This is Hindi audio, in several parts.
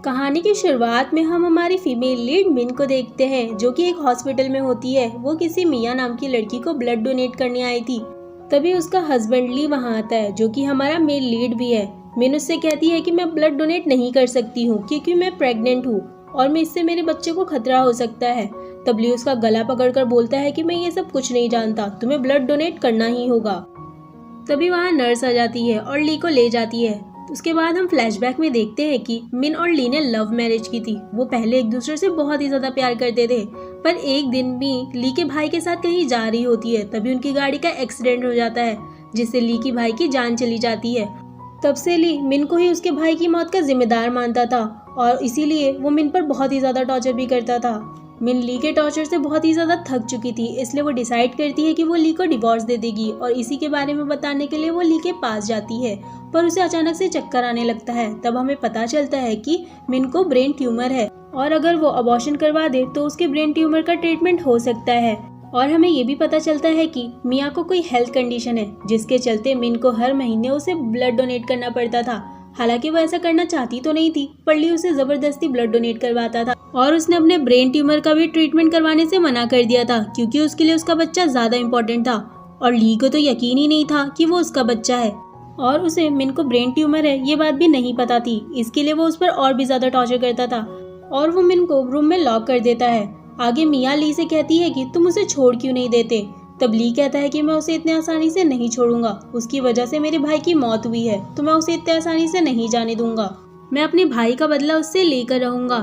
कहानी की शुरुआत में हम हमारी फीमेल लीड मिन को देखते हैं, जो कि एक हॉस्पिटल में होती है। वो किसी मिया नाम की लड़की को ब्लड डोनेट करने आई थी। तभी उसका हस्बैंड ली वहां आता है, जो कि हमारा मेल लीड भी है। मिन उससे कहती है कि मैं ब्लड डोनेट नहीं कर सकती हूँ क्योंकि मैं प्रेग्नेंट हूँ और मैं इससे मेरे बच्चे को खतरा हो सकता है। तब ली उसका गला पकड़कर बोलता है कि मैं ये सब कुछ नहीं जानता, तुम्हें ब्लड डोनेट करना ही होगा। तभी वहाँ नर्स आ जाती है और ली को ले जाती है। उसके बाद हम फ्लैशबैक में देखते हैं कि मिन और ली ने लव मैरिज की थी। वो पहले एक दूसरे से बहुत ही ज्यादा प्यार करते थे, पर एक दिन भी ली के भाई के साथ कहीं जा रही होती है, तभी उनकी गाड़ी का एक्सीडेंट हो जाता है, जिससे ली की भाई की जान चली जाती है। तब से ली मिन को ही उसके भाई की मौत का जिम्मेदार मानता था और इसीलिए वो मिन पर बहुत ही ज्यादा टॉर्चर भी करता था। मिन ली के टॉर्चर से बहुत ही ज्यादा थक चुकी थी, इसलिए वो डिसाइड करती है कि वो ली को डिवोर्स दे देगी और इसी के बारे में बताने के लिए वो ली के पास जाती है, पर उसे अचानक से चक्कर आने लगता है। तब हमें पता चलता है कि मिन को ब्रेन ट्यूमर है और अगर वो अबॉर्शन करवा दे तो उसके ब्रेन ट्यूमर का ट्रीटमेंट हो सकता है। और हमें ये भी पता चलता है कि मिया को कोई हेल्थ कंडीशन है, जिसके चलते मिन को हर महीने उसे ब्लड डोनेट करना पड़ता था। हालांकि वो ऐसा करना चाहती तो नहीं थी, पर ली उसे जबरदस्ती ब्लड डोनेट करवाता था और उसने अपने ब्रेन ट्यूमर का भी ट्रीटमेंट करवाने से मना कर दिया था, क्योंकि उसके लिए उसका बच्चा ज्यादा इम्पोर्टेंट था। और ली को तो यकीन ही नहीं था कि वो उसका बच्चा है और उसे मिन को ब्रेन ट्यूमर है ये बात भी नहीं पता थी। इसके लिए वो उस पर और भी ज्यादा टॉर्चर करता था और वो मिन को रूम में लॉक कर देता है। आगे मिया ली से कहती है कि तुम उसे छोड़ क्यों नहीं देते। तब ली कहता है कि मैं उसे इतने आसानी से नहीं छोड़ूंगा, उसकी वजह से मेरे भाई की मौत हुई है, तो मैं उसे इतने आसानी से नहीं जाने दूंगा। मैं अपने भाई का बदला उससे लेकर रहूंगा।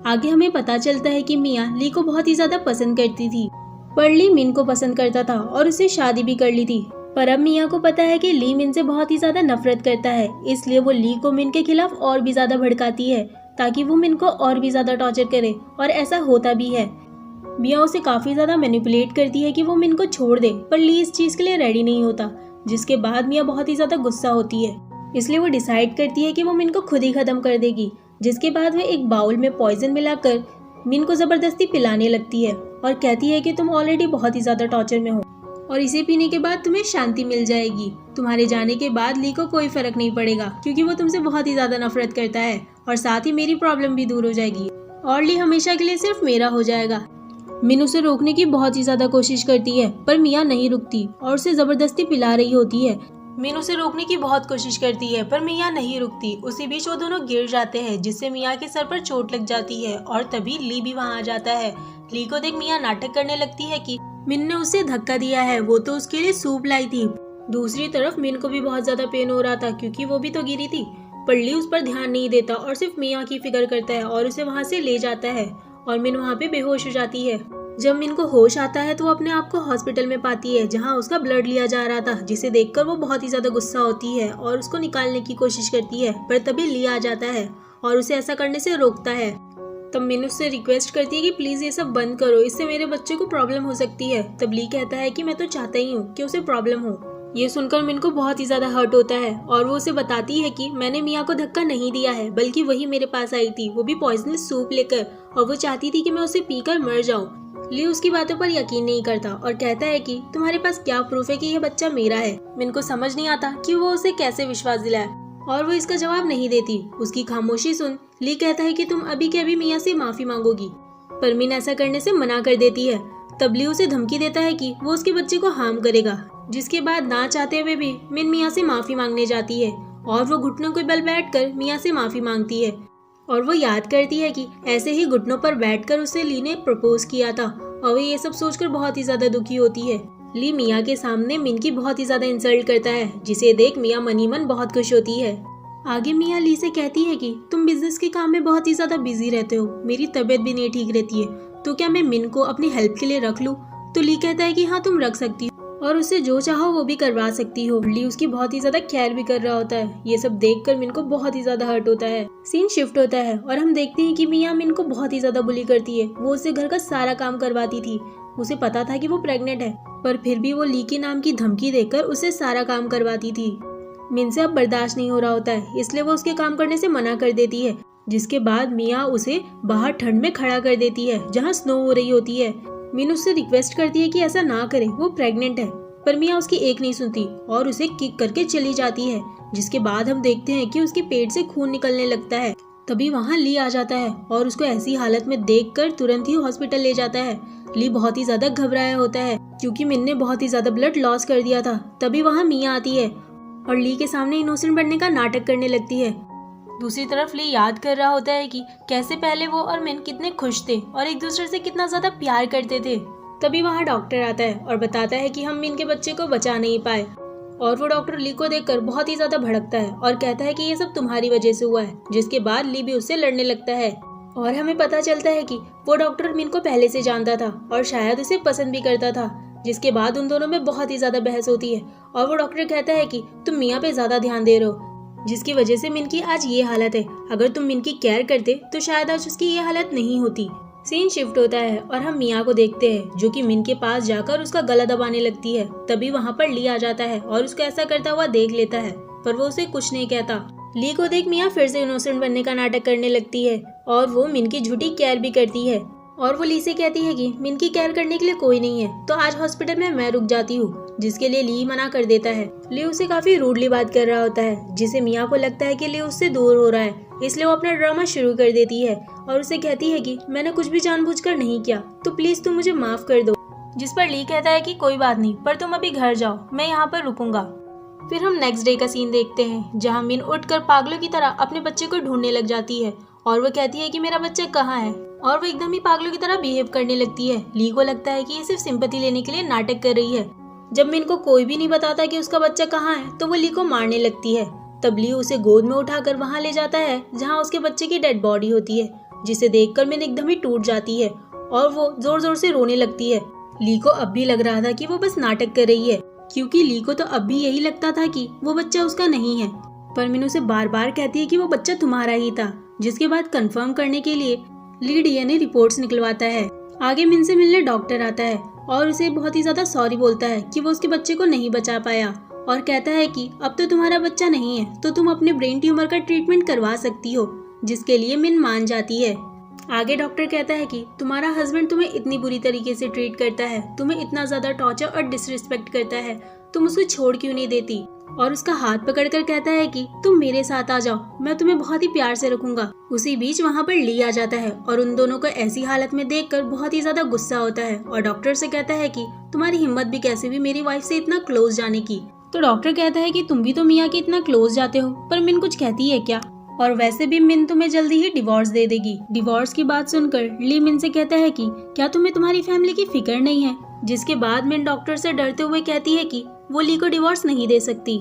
आगे हमें पता चलता है कि मिया ली को बहुत ही ज्यादा पसंद करती थी, पर ली मिन को पसंद करता था और उससे शादी भी कर ली थी। पर अब मिया को पता है कि ली मिन से बहुत ही ज्यादा नफरत करता है, इसलिए वो ली को मिन के खिलाफ और भी ज्यादा भड़काती है ताकि वो मिन को और भी ज्यादा टॉर्चर करे, और ऐसा होता भी है। मिया उसे काफी ज्यादा मैनिपुलेट करती है कि वो मिन को छोड़ दे, पर ली इस चीज के लिए रेडी नहीं होता, जिसके बाद मिया बहुत ही ज्यादा गुस्सा होती है। इसलिए वो डिसाइड करती है कि वो मिन को खुद ही खत्म कर देगी, जिसके बाद वो एक बाउल में पॉइजन मिलाकर मिन को जबरदस्ती पिलाने लगती है और कहती है कि तुम ऑलरेडी बहुत ही ज्यादा टॉर्चर में हो और इसे पीने के बाद तुम्हें शांति मिल जाएगी। तुम्हारे जाने के बाद ली को कोई फर्क नहीं पड़ेगा, क्योंकि वो तुमसे बहुत ही ज्यादा नफरत करता है, और साथ ही मेरी प्रॉब्लम भी दूर हो जाएगी और ली हमेशा के लिए सिर्फ मेरा हो जाएगा। मिन उसे रोकने की बहुत ही ज्यादा कोशिश करती है, पर मिया नहीं रुकती और उसे जबरदस्ती पिला रही होती है। मिन उसे रोकने की बहुत कोशिश करती है, पर मिया नहीं रुकती। उसी बीच वो दोनों गिर जाते हैं, जिससे मिया के सर पर चोट लग जाती है और तभी ली भी वहाँ आ जाता है। ली को देख मिया नाटक करने लगती है कि मिन ने उसे धक्का दिया है, वो तो उसके लिए सूप लाई थी। दूसरी तरफ मिन को भी बहुत ज्यादा पेन हो रहा था, क्योंकि वो भी तो गिरी थी, पर ली उस पर ध्यान नहीं देता और सिर्फ मिया की फिक्र करता है और उसे वहाँ से ले जाता है और मिन वहाँ पे बेहोश हो जाती है। जब मिन को होश आता है तो वो अपने आप को हॉस्पिटल में पाती है, जहाँ उसका ब्लड लिया जा रहा था, जिसे देखकर वो बहुत ही ज्यादा गुस्सा होती है और उसको निकालने की कोशिश करती है, पर तभी ली आ जाता है और उसे ऐसा करने से रोकता है। तब मिन उससे रिक्वेस्ट करती है कि प्लीज ये सब बंद करो, इससे मेरे बच्चे को प्रॉब्लम हो सकती है। तब ली कहता है कि मैं तो चाहता ही हूँ कि उसे प्रॉब्लम हो। ये सुनकर मिन को बहुत ही ज्यादा हर्ट होता है और वो उसे बताती है कि मैंने मिया को धक्का नहीं दिया है, बल्कि वही मेरे पास आई थी, वो भी पॉइजनस सूप लेकर, और वो चाहती थी कि मैं उसे पीकर मर जाऊं। ली उसकी बातों पर यकीन नहीं करता और कहता है कि तुम्हारे पास क्या प्रूफ है कि यह बच्चा मेरा है। मिन को समझ नहीं आता कि वो उसे कैसे विश्वास दिलाए और वो इसका जवाब नहीं देती। उसकी खामोशी सुन ली कहता है कि तुम अभी के अभी मिया से माफी मांगोगी, पर मिन ऐसा करने से मना कर देती है। तब ली उसे धमकी देता है कि वो उसके बच्चे को हार्म करेगा, जिसके बाद ना चाहते हुए भी मिन मिया से माफी मांगने जाती है और वो घुटनों के बल बैठकर मिया से माफी मांगती है और वो याद करती है कि ऐसे ही घुटनों पर बैठकर उसे ली ने प्रपोज किया था और वो ये सब सोचकर बहुत ही ज्यादा दुखी होती है। ली मिया के सामने मिन की बहुत ही ज्यादा इंसल्ट करता है, जिसे देख मिया मन ही मन बहुत खुश होती है। आगे मिया ली से कहती है कि तुम बिजनेस के काम में बहुत ही ज्यादा बिजी रहते हो, मेरी तबीयत भी नहीं ठीक रहती है, तो क्या मैं मिन को अपनी हेल्प के लिए रख लूं? तो ली कहता है कि हाँ तुम रख सकती हो और उससे जो चाहो वो भी करवा सकती हो। ली उसकी बहुत ही ज्यादा केयर भी कर रहा होता है। ये सब देखकर मिन को बहुत ही ज्यादा हर्ट होता है। सीन शिफ्ट होता है और हम देखते हैं कि मिया मिन को बहुत ही ज्यादा बुली करती है। वो उससे घर का सारा काम करवाती थी। उसे पता था कि वो प्रेग्नेंट है, पर फिर भी वो ली के नाम की धमकी देकर उसे सारा काम करवाती थी। मिन से अब बर्दाश्त नहीं हो रहा होता है, इसलिए वो उसके काम करने से मना कर देती है, जिसके बाद मिया उसे बाहर ठंड में खड़ा कर देती है, जहाँ स्नो हो रही होती है। मिन उससे रिक्वेस्ट करती है कि ऐसा ना करे, वो प्रेग्नेंट है, पर मिया उसकी एक नहीं सुनती और उसे किक करके चली जाती है, जिसके बाद हम देखते हैं कि उसके पेट से खून निकलने लगता है। तभी वहाँ ली आ जाता है और उसको ऐसी हालत में देखकर तुरंत ही हॉस्पिटल ले जाता है। ली बहुत ही ज्यादा घबराया होता है क्योंकि मिन ने बहुत ही ज्यादा ब्लड लॉस कर दिया था। तभी वहाँ मिया आती है और ली के सामने इनोसेंट बनने का नाटक करने लगती है। दूसरी तरफ ली याद कर रहा होता है कि कैसे पहले वो और मिन कितने खुश थे और एक दूसरे से कितना ज्यादा प्यार करते थे। तभी वहाँ डॉक्टर आता है और बताता है कि हम मिन के बच्चे को बचा नहीं पाए, और वो डॉक्टर ली को देखकर बहुत ही ज्यादा भड़कता है और कहता है कि ये सब तुम्हारी वजह से हुआ है। जिसके बाद ली भी उससे लड़ने लगता है और हमें पता चलता है कि वो डॉक्टर मिन को पहले से जानता था और शायद उसे पसंद भी करता था। जिसके बाद उन दोनों में बहुत ही ज्यादा बहस होती है और वो डॉक्टर कहता है कि तुम मियाँ पे ज्यादा ध्यान दे रहे हो, जिसकी वजह से मिन की आज ये हालत है। अगर तुम मिन की केयर करते तो शायद आज उसकी ये हालत नहीं होती। सीन शिफ्ट होता है और हम मिया को देखते हैं जो कि मिन के पास जाकर उसका गला दबाने लगती है। तभी वहाँ पर ली आ जाता है और उसको ऐसा करता हुआ देख लेता है, पर वो उसे कुछ नहीं कहता। ली को देख मिया फिर से इनोसेंट बनने का नाटक करने लगती है और वो मिन की झूठी केयर भी करती है। और वो ली से कहती है कि मिन की केयर करने के लिए कोई नहीं है तो आज हॉस्पिटल में मैं रुक जाती हूँ, जिसके लिए ली मना कर देता है। ली उसे काफी रूडली बात कर रहा होता है, जिसे मिया को लगता है कि ली उससे दूर हो रहा है, इसलिए वो अपना ड्रामा शुरू कर देती है और उसे कहती है कि मैंने कुछ भी जानबूझकर नहीं किया, तो प्लीज तुम मुझे माफ कर दो। जिस पर ली कहता है कि कोई बात नहीं, पर तुम अभी घर जाओ, मैं यहाँ पर रुकूंगा। फिर हम नेक्स्ट डे का सीन देखते हैं जहाँ मिन उठकर पागलों की तरह अपने बच्चे को ढूंढने लग जाती है और वो कहती है कि मेरा बच्चा कहाँ है, और वो एकदम ही पागलों की तरह बिहेव करने लगती है। ली को लगता है कि ये सिर्फ सिंपैथी लेने के लिए नाटक कर रही है। जब मिन को कोई भी नहीं बताता कि उसका बच्चा कहाँ है तो वो ली को मारने लगती है। तब ली उसे गोद में उठाकर वहाँ ले जाता है जहाँ उसके बच्चे की डेड बॉडी होती है, जिसे देखकर मिन एकदम ही टूट जाती है और वो जोर जोर से रोने लगती है। ली को अब भी लग रहा था कि वो बस नाटक कर रही है, क्योंकि ली को तो अब भी यही लगता था कि वो बच्चा उसका नहीं है। पर मिन उसे बार बार कहती है कि वो बच्चा तुम्हारा ही था। जिसके बाद कंफर्म करने के लिए ली डीएनए रिपोर्ट्स निकलवाता है। आगे मिन से मिलने डॉक्टर आता है और उसे बहुत ही ज्यादा सॉरी बोलता है कि वो उसके बच्चे को नहीं बचा पाया और कहता है कि अब तो तुम्हारा बच्चा नहीं है तो तुम अपने ब्रेन ट्यूमर का ट्रीटमेंट करवा सकती हो, जिसके लिए मिन मान जाती है। आगे डॉक्टर कहता है कि तुम्हारा हस्बैंड तुम्हें इतनी बुरी तरीके से ट्रीट करता है, तुम्हें इतना ज्यादा टॉर्चर और डिसरिस्पेक्ट करता है, तुम उसको छोड़ क्यों नहीं देती, और उसका हाथ पकड़कर कहता है कि तुम मेरे साथ आ जाओ, मैं तुम्हें बहुत ही प्यार से रखूंगा। उसी बीच वहाँ पर ली आ जाता है और उन दोनों को ऐसी हालत में देखकर बहुत ही ज्यादा गुस्सा होता है और डॉक्टर से कहता है कि तुम्हारी हिम्मत भी कैसे हुई मेरी वाइफ से इतना क्लोज जाने की। तो डॉक्टर कहता है कि तुम भी तो मियाँ के इतना क्लोज जाते हो, पर मिन कुछ कहती है क्या, और वैसे भी मिन तुम्हें जल्दी ही डिवोर्स दे देगी। डिवोर्स की बात सुनकर ली मिन से कहता है कि क्या तुम्हें तुम्हारी फैमिली की फिक्र नहीं है। जिसके बाद मिन डॉक्टर से डरते हुए कहती है कि वो ली को डिवोर्स नहीं दे सकती।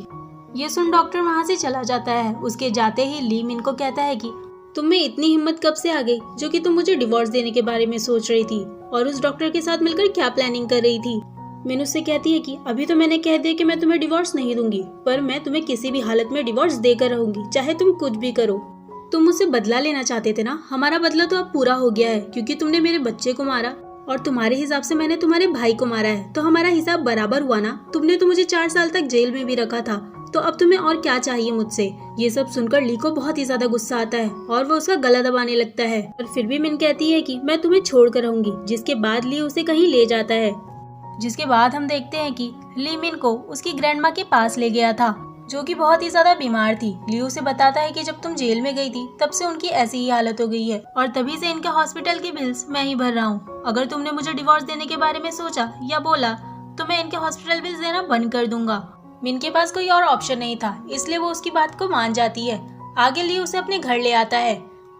ये सुन डॉक्टर वहाँ से चला जाता है। उसके जाते ही ली मिन को कहता है कि तुम में इतनी हिम्मत कब से आ गई जो कि तुम मुझे डिवोर्स देने के बारे में सोच रही थी और उस डॉक्टर के साथ मिलकर क्या प्लानिंग कर रही थी। मिन उससे कहती है कि अभी तो मैंने कह दिया कि मैं तुम्हें डिवोर्स नहीं दूंगी, पर मैं तुम्हें किसी भी हालत में डिवोर्स देकर रहूंगी, चाहे तुम कुछ भी करो। तुम मुझसे बदला लेना चाहते थे ना, हमारा बदला तो अब पूरा हो गया है, क्योंकि तुमने मेरे बच्चे को मारा और तुम्हारे हिसाब से मैंने तुम्हारे भाई को मारा है, तो हमारा हिसाब बराबर हुआ ना। तुमने तो मुझे 4 साल तक जेल में भी रखा था, तो अब तुम्हें और क्या चाहिए मुझसे। ये सब सुनकर ली को बहुत ही ज्यादा गुस्सा आता है और वो उसका गला दबाने लगता है, पर फिर भी मिन कहती है कि मैं तुम्हें छोड़ कर रहूंगी। जिसके बाद ली उसे कहीं ले जाता है। जिसके बाद हम देखते हैं कि ली मिन को उसकी ग्रैंडमा के पास ले गया था, जो कि बहुत ही ज्यादा बीमार थी। ली उसे बताता है कि जब तुम जेल में गई थी तब से उनकी ऐसी ही हालत हो गई है और तभी से इनके हॉस्पिटल की बिल्स मैं ही भर रहा हूँ। अगर तुमने मुझे डिवोर्स देने के बारे में सोचा या बोला तो मैं इनके हॉस्पिटल बिल्स देना बंद कर दूंगा। मिन के पास कोई और ऑप्शन नहीं था, इसलिए वो उसकी बात को मान जाती है। आगे ली उसे अपने घर ले आता है।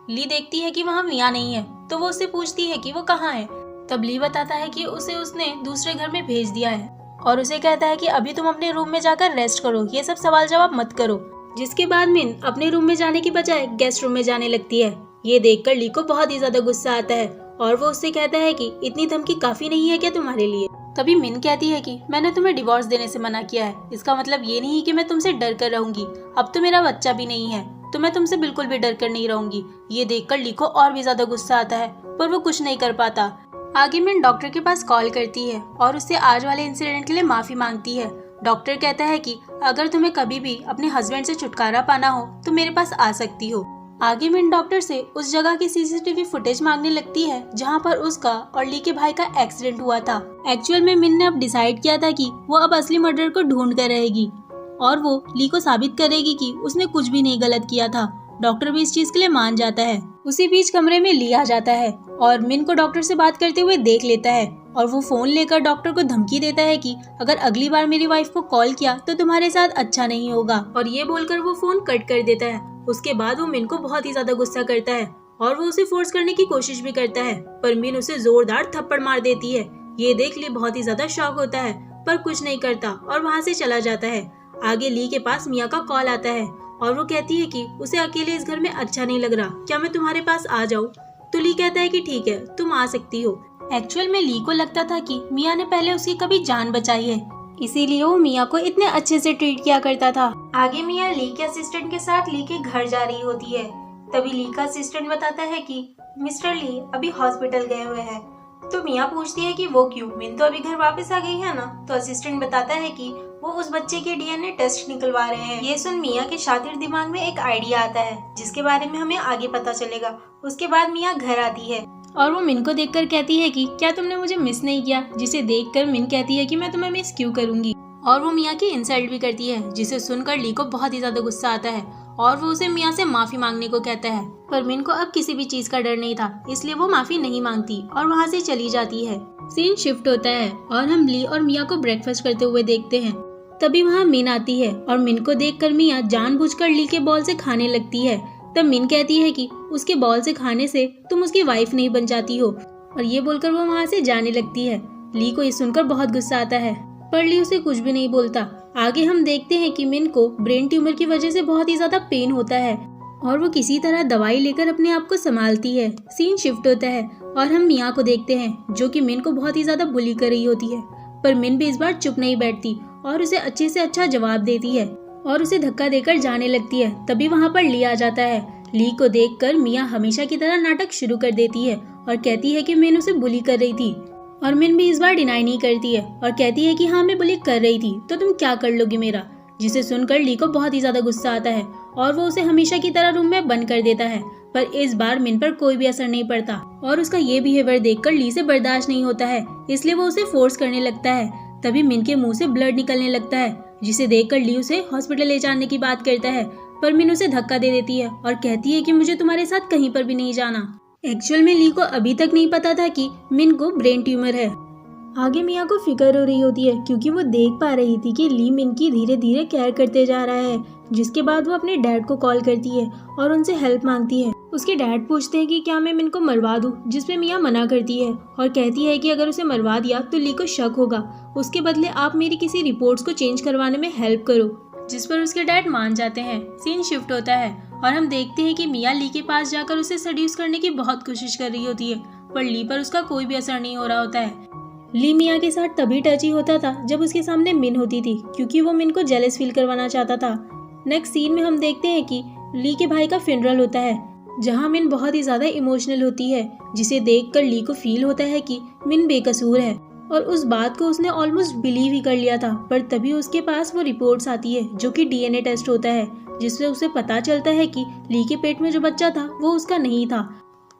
ली देखती है कि वहाँ मियाँ नहीं है, तो वो उससे पूछती है कि वो कहाँ है। तब ली बताता है कि उसे उसने दूसरे घर में भेज दिया है और उसे कहता है कि अभी तुम अपने रूम में जाकर रेस्ट करो, ये सब सवाल जवाब मत करो। जिसके बाद मिन अपने रूम में जाने की बजाय गेस्ट रूम में जाने लगती है। ये देखकर ली को बहुत ही ज्यादा गुस्सा आता है और वो उससे कहता है कि इतनी धमकी काफी नहीं है क्या तुम्हारे लिए। तभी मिन कहती है कि मैंने तुम्हें डिवोर्स देने से मना किया है, इसका मतलब ये नहीं कि मैं तुमसे डर कर रहूंगी। अब तो मेरा बच्चा भी नहीं है तो मैं तुमसे बिल्कुल भी डर कर नहीं रहूंगी। ये देखकर ली को और भी ज्यादा गुस्सा आता है, पर वो कुछ नहीं कर पाता। आगे मिन डॉक्टर के पास कॉल करती है और उससे आज वाले इंसिडेंट के लिए माफी मांगती है। डॉक्टर कहता है कि अगर तुम्हें कभी भी अपने हस्बैंड से छुटकारा पाना हो तो मेरे पास आ सकती हो। आगे मिन डॉक्टर से उस जगह की सीसीटीवी फुटेज मांगने लगती है जहां पर उसका और ली के भाई का एक्सीडेंट हुआ था। एक्चुअल में मिन ने अब डिसाइड किया था कि वो अब असली मर्डर को ढूंढ कर रहेगी और वो ली को साबित करेगी कि उसने कुछ भी नहीं गलत किया था। डॉक्टर भी इस चीज के लिए मान जाता है। उसी बीच कमरे में ली आ जाता है और मिन को डॉक्टर से बात करते हुए देख लेता है और वो फोन लेकर डॉक्टर को धमकी देता है कि अगर अगली बार मेरी वाइफ को कॉल किया तो तुम्हारे साथ अच्छा नहीं होगा, और ये बोलकर वो फोन कट कर देता है। उसके बाद वो मिन को बहुत ही ज्यादा गुस्सा करता है और वो उसे फोर्स करने की कोशिश भी करता है, पर मिन उसे जोरदार थप्पड़ मार देती है। ये देख ली बहुत ही ज्यादा शॉक होता है पर कुछ नहीं करता और वहाँ से चला जाता है। आगे ली के पास मिया का कॉल आता है और वो कहती है कि उसे अकेले इस घर में अच्छा नहीं लग रहा, क्या मैं तुम्हारे पास आ जाऊँ? तो ली कहता है कि ठीक है, तुम आ सकती हो। एक्चुअल में ली को लगता था कि मिया ने पहले उसकी कभी जान बचाई है, इसीलिए वो मिया को इतने अच्छे से ट्रीट किया करता था। आगे मिया ली के असिस्टेंट के साथ ली के घर जा रही होती है। तभी ली का असिस्टेंट बताता है कि मिस्टर ली अभी हॉस्पिटल गए हुए हैं। तो मिया पूछती है कि वो क्यों, मिन तो अभी घर वापस आ गई है ना। तो असिस्टेंट बताता है कि वो उस बच्चे के डीएनए टेस्ट निकलवा रहे हैं। ये सुन मिया के शातिर दिमाग में एक आइडिया आता है जिसके बारे में हमें आगे पता चलेगा। उसके बाद मिया घर आती है और वो मिन को देखकर कहती है कि क्या तुमने मुझे मिस नहीं किया, जिसे देखकर मिन कहती है कि मैं तुम्हें मिस क्यों करूंगी, और वो मिया की इंसल्ट भी करती है, जिसे सुनकर ली को बहुत ही ज्यादा गुस्सा आता है और वो उसे मिया से माफी मांगने को कहता है। पर मिन को अब किसी भी चीज का डर नहीं था, इसलिए वो माफी नहीं मांगती और वहाँ से चली जाती है। सीन शिफ्ट होता है और हम ली और मिया को ब्रेकफास्ट करते हुए देखते हैं। तभी वहाँ मिन आती है और मिन को देखकर मिया जानबूझकर ली के बॉल से खाने लगती है। तब मिन कहती है कि उसके बॉल से खाने से तुम उसकी वाइफ नहीं बन जाती हो, और ये बोलकर वो वहाँ से जाने लगती है। ली को ये सुनकर बहुत गुस्सा आता है पर ली उसे कुछ भी नहीं बोलता। आगे हम देखते हैं कि मिन को ब्रेन ट्यूमर की वजह से बहुत ही ज्यादा पेन होता है और वो किसी तरह दवाई लेकर अपने आप को संभालती है। सीन शिफ्ट होता है और हम मिया को देखते हैं जो कि मिन को बहुत ही ज्यादा बुली कर रही होती है, पर मिन भी इस बार चुप नहीं बैठती और उसे अच्छे से अच्छा जवाब देती है और उसे धक्का देकर जाने लगती है। तभी वहाँ पर ली आ जाता है। ली को देखकर मिया हमेशा की तरह नाटक शुरू कर देती है और कहती है कि मिन उसे बुली कर रही थी, और मिन भी इस बार डिनाई नहीं करती है और कहती है कि हाँ मैं बुली कर रही थी, तो तुम क्या कर लोगी मेरा, जिसे सुनकर ली को बहुत ही ज्यादा गुस्सा आता है और वो उसे हमेशा की तरह रूम में बंद कर देता है। पर इस बार मिन पर कोई भी असर नहीं पड़ता और उसका ये बिहेवियर देखकर ली से बर्दाश्त नहीं होता है, इसलिए वो उसे फोर्स करने लगता है। तभी मिन के मुंह से ब्लड निकलने लगता है, जिसे देखकर ली उसे हॉस्पिटल ले जाने की बात करता है, पर मिन उसे धक्का दे देती है और कहती है कि मुझे तुम्हारे साथ कहीं पर भी नहीं जाना। एक्चुअल में ली को अभी तक नहीं पता था कि मिन को ब्रेन ट्यूमर है। आगे मिया को फिक्र हो रही होती है क्योंकि वो देख पा रही थी कि ली मिन की धीरे धीरे केयर करते जा रहा है, जिसके बाद वो अपने डैड को कॉल करती है और उनसे हेल्प मांगती है। उसके डैड पूछते हैं कि क्या मैं मिन को मरवा दूं, जिसपे मिया मना करती है और कहती है कि अगर उसे मरवा दिया तो ली को शक होगा, उसके बदले आप मेरी किसी रिपोर्ट्स को चेंज करवाने में हेल्प करो, जिस पर उसके डैड मान जाते हैं। सीन शिफ्ट होता है और हम देखते हैं कि मिया ली के पास जाकर उसे सेड्यूस करने की बहुत कोशिश कर रही होती है, पर ली पर उसका कोई भी असर नहीं हो रहा होता है। ली मिया के साथ तभी टची होता था जब उसके सामने मिन होती थी, क्योंकि वो मिन को जेलस फील करवाना चाहता था। नेक्स्ट सीन में हम देखते हैं कि ली के भाई का फ्यूनरल होता है, जहाँ मिन बहुत ही ज्यादा इमोशनल होती है, जिसे देखकर ली को फील होता है कि मिन बेकसूर है और उस बात को उसने ऑलमोस्ट बिलीव ही कर लिया था। पर तभी उसके पास वो रिपोर्ट्स आती है जो कि डीएनए टेस्ट होता है, जिससे उसे पता चलता है कि ली के पेट में जो बच्चा था वो उसका नहीं था,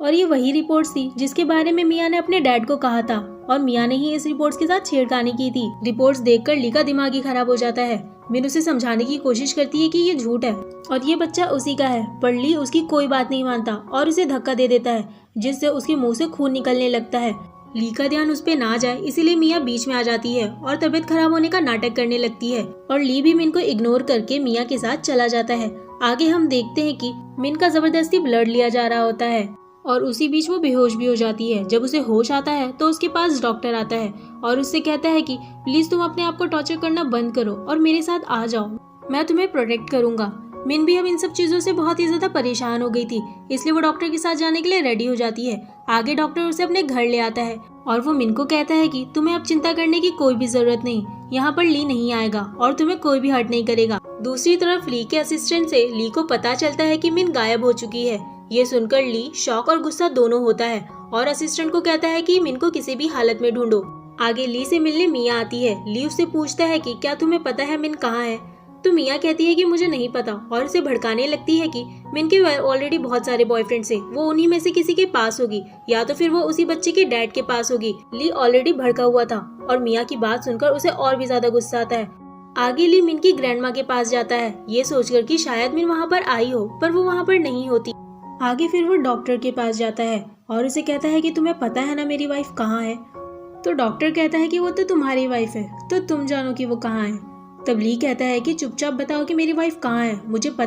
और ये वही रिपोर्ट्स थी जिसके बारे में मिया ने अपने डैड को कहा था, और मिया ने ही इस रिपोर्ट्स के साथ छेड़खानी की थी। रिपोर्ट्स देखकर ली का दिमाग ही खराब हो जाता है। मिन उसे समझाने की कोशिश करती है कि ये झूठ है और ये बच्चा उसी का है, पर ली उसकी कोई बात नहीं मानता और उसे धक्का दे देता है, जिससे उसके मुंह से खून निकलने लगता है। ली का ध्यान उस पे ना जाए इसीलिए मिया बीच में आ जाती है और तबीयत खराब होने का नाटक करने लगती है, और ली भी मिन को इग्नोर करके मिया के साथ चला जाता है। आगे हम देखते हैं कि मिन का जबरदस्ती ब्लड लिया जा रहा होता है और उसी बीच वो बेहोश भी हो जाती है। जब उसे होश आता है तो उसके पास डॉक्टर आता है और उससे कहता है कि प्लीज तुम अपने आप को टॉर्चर करना बंद करो और मेरे साथ आ जाओ, मैं तुम्हें प्रोटेक्ट करूंगा। मिन भी अब इन सब चीजों से बहुत ही ज्यादा परेशान हो गई थी, इसलिए वो डॉक्टर के साथ जाने के लिए रेडी हो जाती है। आगे डॉक्टर उसे अपने घर ले आता है और वो मिन को कहता है कि तुम्हें अब चिंता करने की कोई भी जरूरत नहीं, यहाँ पर ली नहीं आएगा और तुम्हें कोई भी हर्ट नहीं करेगा। दूसरी तरफ ली के असिस्टेंट से ली को पता चलता है कि मिन गायब हो चुकी है। ये सुनकर ली शॉक और गुस्सा दोनों होता है और असिस्टेंट को कहता है कि मिन को किसी भी हालत में ढूंढो। आगे ली से मिलने मिया आती है। ली उससे पूछता है कि क्या तुम्हें पता है मिन कहाँ है, तो मिया कहती है कि मुझे नहीं पता और उसे भड़काने लगती है कि मिन के ऑलरेडी बहुत सारे बॉयफ्रेंड्स हैं, वो उन्हीं में से किसी के पास होगी या तो फिर वो उसी बच्चे के डैड के पास होगी। ली ऑलरेडी भड़का हुआ था और मिया की बात सुनकर उसे और भी ज्यादा गुस्सा आता है आगे ली मिन की ग्रैंडमा के पास जाता है, ये सोचकर कि शायद मिन वहाँ पर आई हो, पर वो वहाँ पर नहीं होती। आगे फिर वो डॉक्टर के पास जाता है और उसे कहता है कि तुम्हें पता है ना मेरी वाइफ कहाँ है। तो डॉक्टर कहता है कि वो तो तुम्हारी वाइफ है, तो तुम जानो कि वो कहाँ है। तब ली कहता है कि चुपचाप बताओ कि मेरी वाइफ कहाँ है, मुझे पता